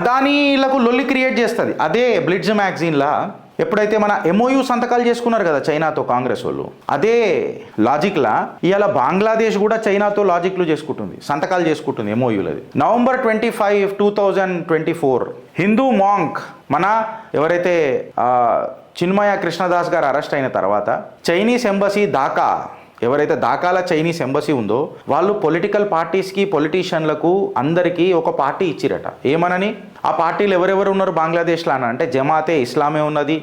అదానీలకు లొల్లి క్రియేట్ చేస్తుంది. అదే బ్లిట్జ్ మ్యాగజైన్లా ఎప్పుడైతే మన MOU సంతకాలు చేసుకున్నారు కదా చైనాతో కాంగ్రెస్ వాళ్ళు, అదే లాజిక్లా ఇవాళ బంగ్లాదేశ్ కూడా చైనాతో లాజిక్లు చేసుకుంటుంది, సంతకాలు చేసుకుంటుంది MOUలది. నవంబర్ 25, 2024 హిందూ మాంక్ మన ఎవరైతే చిన్మయ కృష్ణదాస్ గారు అరెస్ట్ అయిన తర్వాత చైనీస్ ఎంబసీ ఢాకా, ఎవరైతే ఢాకాలో చైనీస్ ఎంబసీ ఉందో వాళ్ళు పొలిటికల్ పార్టీస్కి, పొలిటీషియన్లకు అందరికీ ఒక పార్టీ ఇచ్చిరట. ఏమనని? ఆ పార్టీలు ఎవరెవరు ఉన్నారు బంగ్లాదేశ్లో అని అంటే జమాతే ఇస్లామే ఉన్నది,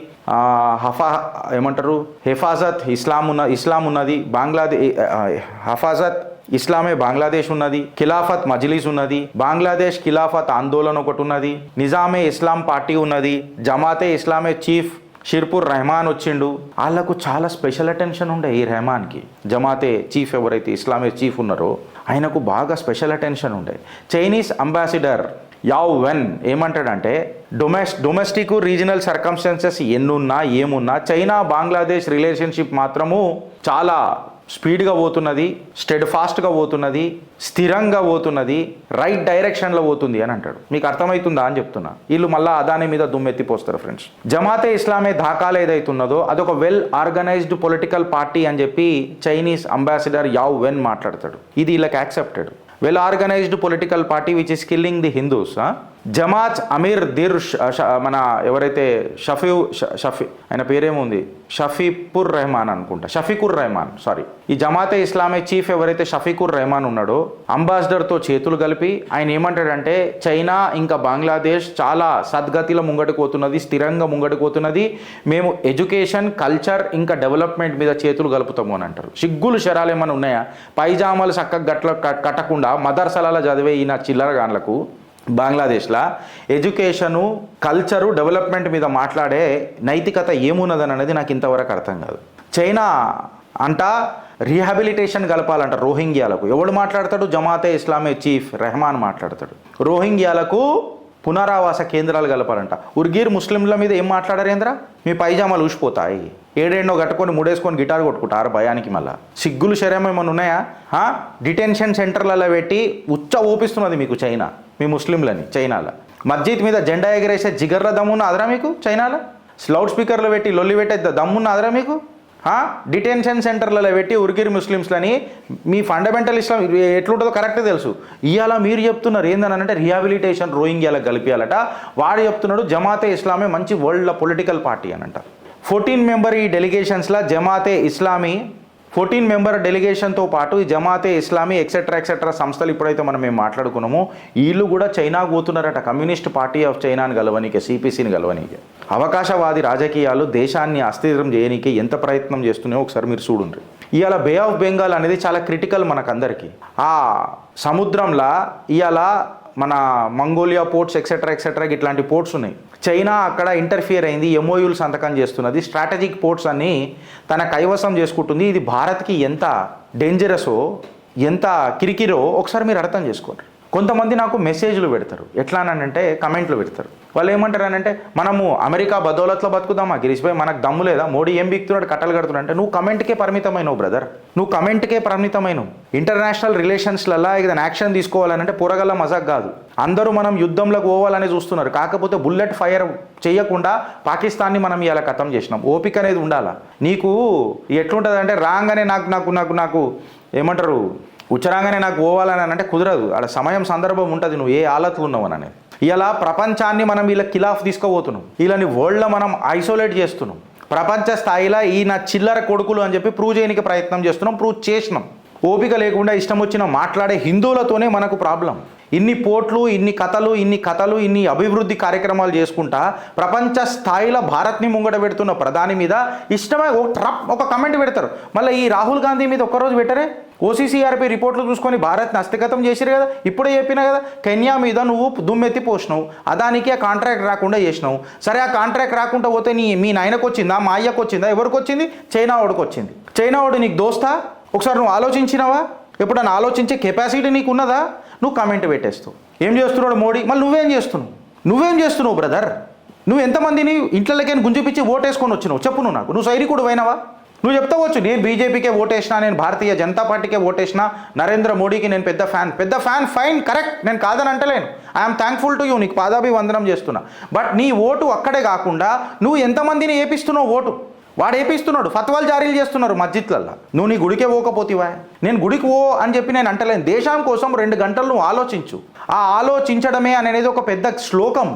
హెఫాజత్ ఇస్లాం ఉన్నది, హఫాజత్ ఇస్లామే బంగ్లాదేశ్ ఉన్నది, ఖిలాఫత్ మజ్లిస్ ఉన్నది, బంగ్లాదేశ్ ఖిలాఫత్ ఆందోళన ఒకటి ఉన్నది, నిజామే ఇస్లాం పార్టీ ఉన్నది, జమాతే ఇస్లామే చీఫ్ షిర్పూర్ రెహమాన్ వచ్చిండు. వాళ్ళకు చాలా స్పెషల్ అటెన్షన్ ఉండే ఈ రెహమాన్కి. జమాతే చీఫ్ ఎవరైతే ఇస్లామే చీఫ్ ఉన్నారో ఆయనకు బాగా స్పెషల్ అటెన్షన్ ఉండే. చైనీస్ అంబాసిడర్ యావ్ వెన్ ఏమంటాడంటే డొమెస్టిక్ రీజనల్ సర్కమ్స్టాన్సెస్ ఎన్నున్నా ఏమున్నా చైనా బంగ్లాదేశ్ రిలేషన్షిప్ మాత్రము చాలా స్పీడ్గా పోతున్నది, స్టెడ్ ఫాస్ట్గా పోతున్నది, స్థిరంగా పోతున్నది, రైట్ డైరెక్షన్లో పోతుంది అని అంటాడు. మీకు అర్థమవుతుందా అని చెప్తున్నా. వీళ్ళు మళ్ళీ అదాని మీద దుమ్మెత్తిపోస్తారు ఫ్రెండ్స్. జమాతే ఇస్లామే ఢాకాలో ఏదైతున్నదో అదొక వెల్ ఆర్గనైజ్డ్ పొలిటికల్ పార్టీ అని చెప్పి చైనీస్ అంబాసిడర్ యావ్ వెన్ మాట్లాడతాడు. ఇది వీళ్ళకి accepted. Well organised political party which is killing the Hindus. Jamaat Amir దిర్ మన ఎవరైతే షఫీ ఆయన పేరేముంది, షఫీకుర్ రెహమాన్ సారీ. ఈ జమాతే ఇస్లామే చీఫ్ ఎవరైతే షఫీకుర్ రెహమాన్ ఉన్నాడో అంబాసిడర్తో చేతులు కలిపి ఆయన ఏమంటాడంటే చైనా ఇంకా బంగ్లాదేశ్ చాలా సద్గతిలో ముంగడికి పోతున్నది, స్థిరంగా ముంగడికి పోతున్నది, మేము ఎడ్యుకేషన్, కల్చర్ ఇంకా డెవలప్మెంట్ మీద చేతులు కలుపుతాము అని అంటారు. సిగ్గులు శరాలు ఏమైనా ఉన్నాయా? పైజామాలు చక్కగా గట్ల కట్టకుండా మదర్సలాల చదివే ఈయన చిల్లరగాన్లకు బంగ్లాదేశ్లో ఎడ్యుకేషను, కల్చరు, డెవలప్మెంట్ మీద మాట్లాడే నైతికత ఏమున్నదని అనేది నాకు ఇంతవరకు అర్థం కాదు. చైనా అంట రీహాబిలిటేషన్ కలపాలంట రోహింగ్యాలకు. ఎవడు మాట్లాడతాడు? జమాతే ఇస్లామే చీఫ్ రెహమాన్ మాట్లాడతాడు. రోహింగ్యాలకు పునరావాస కేంద్రాలు కలపాలంట. ఉర్గీర్ ముస్లింల మీద ఏం మాట్లాడారేంద్రా? మీ పైజామాలు ఊసిపోతాయి, ఏడేండో కట్టుకొని ముడేసుకొని గిటార్ కొట్టుకుంటారు భయానికి. మళ్ళీ సిగ్గులు శరీరం ఏమైనా ఉన్నాయా? డిటెన్షన్ సెంటర్లలో పెట్టి ఉచ్చ ఊపిస్తున్నది మీకు చైనా, మీ ముస్లింలని. చైనాలో మస్జిద్ మీద జెండా ఎగరేసే జిగర్ల దమ్మున్న అదరా మీకు? చైనాలో లౌడ్ స్పీకర్లు పెట్టి లొల్లి పెట్టే దమ్మున్న అదరా మీకు? డిటెన్షన్ సెంటర్లలో పెట్టి ఉరికిరి ముస్లిమ్స్లని మీ ఫండమెంటల్ ఇస్లాం ఎట్లుంటుందో కరెక్ట్ తెలుసు. ఇవాళ మీరు చెప్తున్నారు ఏందనంటే రిహాబిలిటేషన్ రోహింగ్యాలకు కలిపియాలట. వాడు చెప్తున్నాడు జమాతే ఇస్లామే మంచి వరల్డ్లో పొలిటికల్ పార్టీ అనంట. 14 మెంబర్ ఈ డెలిగేషన్స్లో జమాతే ఇస్లామీ 14 మెంబర్ డెలిగేషన్తో పాటు ఈ జమాతే ఇస్లామీ ఎక్సెట్రా సంస్థలు ఇప్పుడైతే మనం మేము మాట్లాడుకున్నామో వీళ్ళు కూడా చైనాకు పోతున్నారట. కమ్యూనిస్ట్ పార్టీ ఆఫ్ చైనాని గెలవనీకే, CPCని గెలవనీకే. అవకాశవాది రాజకీయాలు దేశాన్ని అస్థిరం చేయనీకే ఎంత ప్రయత్నం చేస్తున్నాయో ఒకసారి మీరు చూడండి. ఇవాళ బే ఆఫ్ బెంగాల్ అనేది చాలా క్రిటికల్ మనకందరికీ. ఆ సముద్రంలో ఇవాళ మన మంగోలియా పోర్ట్స్ ఎక్సెట్రా ఇట్లాంటి పోర్ట్స్ ఉన్నాయి. చైనా అక్కడ ఇంటర్ఫియర్ అయింది, MOUలు సంతకం చేస్తున్నది, స్ట్రాటజిక్ పోర్ట్స్ అన్ని తన కైవసం చేసుకుంటుంది. ఇది భారత్కి ఎంత డేంజరసో, ఎంత కిరికిరో ఒకసారి మీరు అర్థం చేసుకోండి. కొంతమంది నాకు మెసేజ్లు పెడతారు, ఎట్లా అనంటే కమెంట్లు పెడతారు. వాళ్ళు ఏమంటారు అనంటే మనము అమెరికా బదౌలత్లో బతుకుదామా గిరీష్ భాయ్, మనకు దమ్ము లేదా, మోడీ ఏం బిక్తున్నాడు కట్టలు కడుతున్నాడు అంటే నువ్వు కమెంట్కే పరిమితమైనవు బ్రదర్, నువ్వు కమెంట్కే పరిమితమైనవు. ఇంటర్నేషనల్ రిలేషన్స్లలో ఏదైనా యాక్షన్ తీసుకోవాలనంటే పొరగల్ల మజాక్ కాదు. అందరూ మనం యుద్ధంలోకి పోవాలని చూస్తున్నారు, కాకపోతే బుల్లెట్ ఫైర్ చేయకుండా పాకిస్తాన్ని మనం ఇలా ఖతం చేసినాం. ఓపిక అనేది ఉండాలా నీకు. ఎట్లుంటుంది అంటే రాగానే నాకు ఏమంటారు ఉచ్చరాగానే నాకు పోవాలని అంటే కుదరదు. ఆడ సమయం సందర్భం ఉంటుంది, నువ్వు ఏ ఆలతులు ఉన్నావు అని అనేది. ఇలా ప్రపంచాన్ని మనం వీళ్ళ ఖిలాఫ్ తీసుకుపోతున్నాం, వీళ్ళని వరల్డ్లో మనం ఐసోలేట్ చేస్తున్నాం. ప్రపంచ స్థాయిలో ఈ నా చిల్లర కొడుకులు అని చెప్పి ప్రూవ్ చేయడానికి ప్రయత్నం చేస్తున్నాం, ప్రూవ్ చేసినాం. ఓపిక లేకుండా ఇష్టం వచ్చిన మాట్లాడే హిందువులతోనే మనకు ప్రాబ్లం. ఇన్ని పోట్లు, ఇన్ని కథలు, ఇన్ని అభివృద్ధి కార్యక్రమాలు చేసుకుంటా ప్రపంచ స్థాయిలో భారత్ని ముంగట పెడుతున్న ప్రధాని మీద ఇష్టమై ఒక కమెంట్ పెడతారు. మళ్ళీ ఈ రాహుల్ గాంధీ మీద ఒక్కరోజు పెట్టరే. OCCRP రిపోర్ట్లు చూసుకొని భారత్ని హస్తగతం చేసిరు కదా. ఇప్పుడే చెప్పినా కదా, కెన్యా మీద నువ్వు దుమ్మెత్తి పోసినావు, అదానికి ఆ కాంట్రాక్ట్ రాకుండా చేసినావు. సరే ఆ కాంట్రాక్ట్ రాకుండా పోతే మీ నాయనకు వచ్చిందా, మా అయ్యకు వచ్చిందా, ఎవరికి వచ్చింది? చైనా వాడికి వచ్చింది. చైనా వాడు నీకు దోస్తా? ఒకసారి నువ్వు ఆలోచించినావా? ఎప్పుడన్నా ఆలోచించే కెపాసిటీ నీకు ఉన్నదా? నువ్వు కామెంట్ పెట్టేస్తావు. ఏం చేస్తున్నాడు మోడీ? మళ్ళీ నువ్వేం చేస్తున్నావు బ్రదర్? నువ్వు ఎంతమందిని ఇంట్లోకైనా గుంజుపిచ్చి ఓటేసుకొని వచ్చినావు చెప్పు. నువ్వు సైనికుడు పోయినావా? నువ్వు చెప్తావచ్చు నేను బీజేపీకే ఓటేసినా, నేను భారతీయ జనతా పార్టీకే ఓటేసినా, నరేంద్ర మోడీకి నేను పెద్ద ఫ్యాన్ ఫైన్, కరెక్ట్, నేను కాదని అంటలేను. ఐఎమ్ థ్యాంక్ఫుల్ టు యూ, నీకు పాదాభివందనం చేస్తున్నా. బట్ నీ ఓటు అక్కడే కాకుండా నువ్వు ఎంతమందిని ఏపిస్తున్నావు ఓటు? వాడు ఏపిస్తున్నాడు, ఫత్వాలు జారీలు చేస్తున్నారు మస్జిద్లల్లో. నువ్వు నీ గుడికే పోకపోతివా? నేను గుడికి ఓ అని చెప్పి నేను అంటలేను. దేశం కోసం 2 గంటలు నువ్వు ఆలోచించు. ఆ ఆలోచించడమే అనేది ఒక పెద్ద శ్లోకం.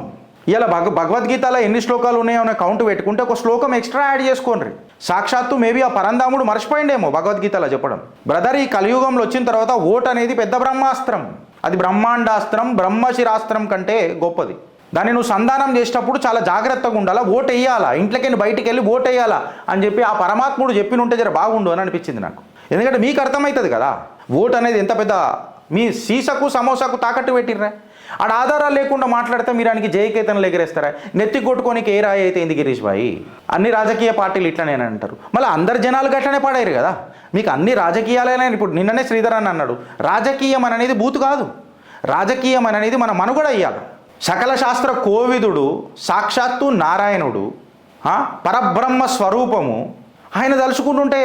ఇలా భగవద్గీతలో ఎన్ని శ్లోకాలు ఉన్నాయో అనే కౌంట్ పెట్టుకుంటే ఒక శ్లోకం ఎక్స్ట్రా యాడ్ చేసుకోండి. సాక్షాత్తు మేబీ ఆ పరంధాముడు మర్చిపోయిండేమో భగవద్గీతలో చెప్పడం. బ్రదర్, ఈ కలియుగంలో వచ్చిన తర్వాత ఓటు అనేది పెద్ద బ్రహ్మాస్త్రం. అది బ్రహ్మాండాస్త్రం, బ్రహ్మశిరాస్త్రం కంటే గొప్పది. దాన్ని నువ్వు సంధానం చేసేటప్పుడు చాలా జాగ్రత్తగా ఉండాలా. ఓటు వేయాలా, ఇంట్లోకి బయటికి వెళ్ళి ఓటు వేయాలా అని చెప్పి ఆ పరమాత్ముడు చెప్పినుంటే జర బాగుండు అని అనిపించింది నాకు. ఎందుకంటే మీకు అర్థమవుతుంది కదా ఓటు అనేది ఎంత పెద్ద, మీ సీసకు సమోసాకు తాకట్టు పెట్టిర్రా. ఆడ ఆధారాలు లేకుండా మాట్లాడితే మీరు ఆయనకి జయకేతనలు ఎగరేస్తారా? నెత్తి కొట్టుకోనికి ఏ రాయి అయితే ఏంది గిరీష్ భాయ్? అన్ని రాజకీయ పార్టీలు ఇట్లనే అంటారు. మళ్ళీ అందరు జనాలు గట్లనే పాడారు కదా. మీకు అన్ని రాజకీయాలైనా, ఇప్పుడు నిన్ననే శ్రీధర్ అని అన్నాడు, రాజకీయం అనేది బూతు కాదు, రాజకీయం అనేది మన మనుగడ అయ్యాలి. సకల శాస్త్ర కోవిదుడు, సాక్షాత్తు నారాయణుడు, పరబ్రహ్మ స్వరూపము, ఆయన తలుచుకుంటుంటే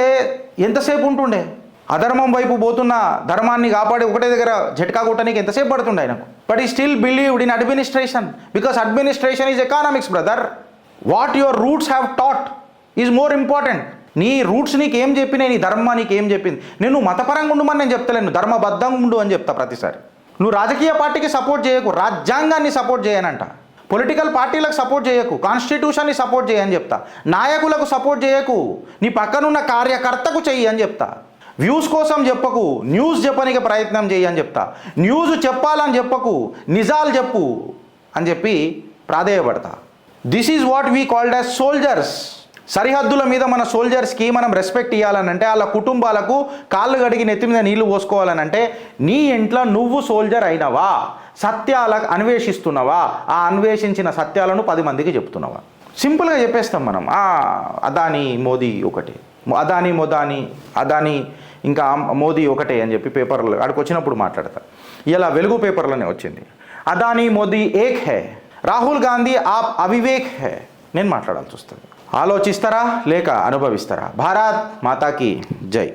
ఎంతసేపు ఉంటుండే? అధర్మం వైపు పోతున్న ధర్మాన్ని కాపాడి ఒకటే దగ్గర జట్కా కొట్టడానికి ఎంతసేపు పడుతుండే ఆయనకు. But he still believed in administration, because administration is economics brother. What your roots have taught is more important. నీ రూట్స్ నీకు ఏం చెప్పినాయి, నీ ధర్మం నీకు ఏం చెప్పింది. నేను మతపరంగా ఉండమని నేను చెప్తలేను, ధర్మబద్ధంగా ఉండు అని చెప్తా ప్రతిసారి. నువ్వు రాజకీయ పార్టీకి సపోర్ట్ చేయకు, రాజ్యాంగాన్ని సపోర్ట్ చేయనంట. పొలిటికల్ పార్టీలకు సపోర్ట్ చేయకు, కాన్స్టిట్యూషన్ని సపోర్ట్ చేయని చెప్తా. నాయకులకు సపోర్ట్ చేయకు, నీ పక్కనున్న కార్యకర్తకు చెయ్యి అని చెప్తా. వ్యూస్ కోసం చెప్పకు, న్యూస్ చెప్పడానికి ప్రయత్నం చేయి అని చెప్తా. న్యూస్ చెప్పాలని చెప్పకు, నిజాలు చెప్పు అని చెప్పి ప్రాధేయపడతా. This is what we called as soldiers. సరిహద్దుల మీద మన సోల్జర్స్కి మనం రెస్పెక్ట్ ఇవ్వాలనంటే, వాళ్ళ కుటుంబాలకు కాళ్ళు గడిగి నెత్తి మీద నీళ్లు పోసుకోవాలనంటే, నీ ఇంట్లో నువ్వు సోల్జర్ అయినవా? సత్యాలకు అన్వేషిస్తున్నావా? ఆ అన్వేషించిన సత్యాలను 10 మందికి చెప్తున్నావా? సింపుల్గా చెప్పేస్తాం మనం. అదానీ మోదీ ఒకటే, అదానీ ఇంకా మోదీ ఒకటే అని చెప్పి పేపర్లు అక్కడికి వచ్చినప్పుడు మాట్లాడతా. ఇలా వెలుగు పేపర్లోనే వచ్చింది, అదానీ మోదీ ఏక్ హై, రాహుల్ గాంధీ ఆప్ అవివేక్ హై. నేను మాట్లాడాల్సి వస్తుంది. ఆలోచిస్తారా లేక అనుభవిస్తారా? భారత్ మాతాకి జై.